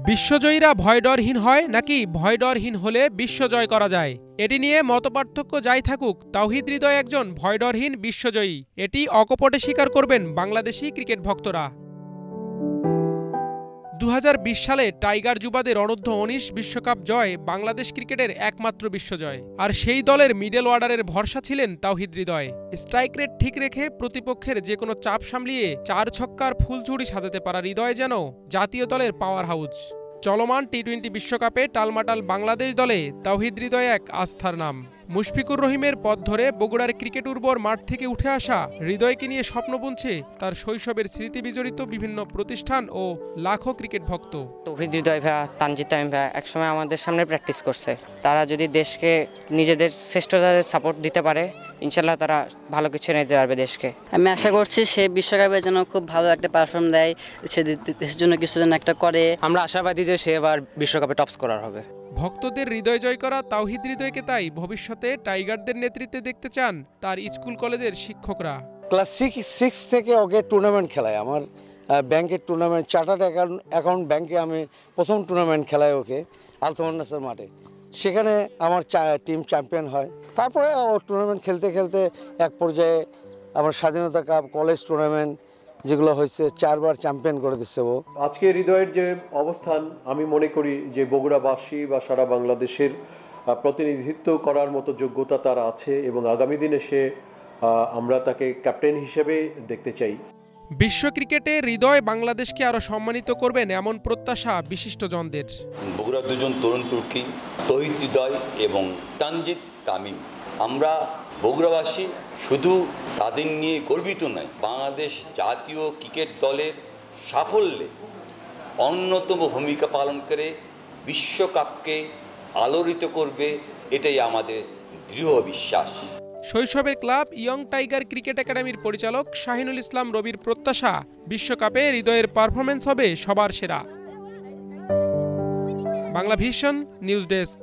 বিশ্বজয়ীরা ভয়ডরহীন হয় নাকি ভয়ডরহীন হলে বিশ্বজয় করা যায়, এটি নিয়ে মতপার্থক্য যাই থাকুক, তাওহিদ হৃদয় একজন ভয়ডরহীন বিশ্বজয়ী। এটি অকপটে স্বীকার করবেন বাংলাদেশি ক্রিকেট ভক্তরা। 2020 সালে টাইগার যুবাদের অনূর্ধ্ব-19 বিশ্বকাপ জয় বাংলাদেশ ক্রিকেটের একমাত্র বিশ্বজয়। আর সেই দলের মিডল অর্ডারের ভরসা ছিলেন তাওহিদ হৃদয়। স্ট্রাইক রেট ঠিক রেখে প্রতিপক্ষের যে কোনো চাপ সামলিয়ে 4 ছক্কার ফুলঝুড়ি সাজাতে পারা হৃদয় যেন জাতীয় দলের পাওয়ার হাউস। চলমান টি-20 বিশ্বকাপে টালমাটাল বাংলাদেশ দলে তাওহিদ হৃদয় এক আস্থার নাম। মুশফিকুর রহিমের পথ ধরে বগুড়ার ক্রিকেট উর্বর মাঠ থেকে উঠে আসা হৃদয়কে নিয়ে স্বপ্ন বুনছে তার শৈশবের স্মৃতি বিজড়িত বিভিন্ন প্রতিষ্ঠান ও লাখো ক্রিকেট ভক্ত। তাওহিদ হৃদয় ভাইয়া, তানজিদ তামিম ভাইয়া একসময় আমাদের সামনে প্র্যাকটিস করছে। তারা যদি দেশকে নিজেদের শ্রেষ্ঠতাদের সাপোর্ট দিতে পারে, ইনশাল্লাহ তারা ভালো কিছু এনে দিতে পারবে দেশকে। আমি আশা করছি সে বিশ্বকাপের জন্য খুব ভালো একটা পারফর্ম দেয়, সে দেশের জন্য কিছু যেন একটা করে। আমরা আশাবাদী যে সে এবার বিশ্বকাপে টপ স্কোরার হবে। ভক্তদের হৃদয় জয় করা তাওহিদ হৃদয়কে তাই ভবিষ্যতে টাইগারদের নেতৃত্বে দেখতে চান তার স্কুল কলেজের শিক্ষকরা। ক্লাস 6 থেকে ওকে টুর্নামেন্ট খেলায়। আমার ব্যাংকের টুর্নামেন্ট, চার্টার্ড অ্যাকাউন্ট ব্যাংকে আমি প্রথম টুর্নামেন্ট খেলাই ওকে আলতামান্নাসের মাঠে। সেখানে আমার টিম চ্যাম্পিয়ন হয়। তারপরে ও টুর্নামেন্ট খেলতে খেলতে এক পর্যায়ে আমার স্বাধীনতা কাপ, কলেজ টুর্নামেন্ট যেগুলো হয়েছে 4 বার চ্যাম্পিয়ন করে দিচ্ছে ও। আজকে হৃদয়ের যে অবস্থান, আমি মনে করি যে বগুড়াবাসী বা সারা বাংলাদেশের প্রতিনিধিত্ব করার মতো যোগ্যতা তার আছে এবং আগামী দিনে আমরা তাকে ক্যাপ্টেন হিসেবে দেখতে চাই। বিশ্ব ক্রিকেটে হৃদয় বাংলাদেশকে আরো সম্মানিত করবেন এমন প্রত্যাশা বিশিষ্টজনদের। বগুড়ার দুজন তরুণ তুর্কি তাওহিদ হৃদয় এবং তানজিদ তামিম, আমরা বগুড়াবাসী শুধু তাদের নিয়ে গর্বিত নয়, বাংলাদেশ জাতীয় ক্রিকেট দলের সাফল্যে অন্যতম ভূমিকা পালন করে বিশ্বকাপকে আলোড়িত করবে, এটাই আমাদের দৃঢ় বিশ্বাস। শৈশবের ক্লাব ইয়ং টাইগার ক্রিকেট একাডেমির পরিচালক শাহিনুল ইসলাম রবির প্রত্যাশা, বিশ্বকাপে হৃদয়ের পারফরমেন্স হবে সবার সেরা। Bangla vision news desk.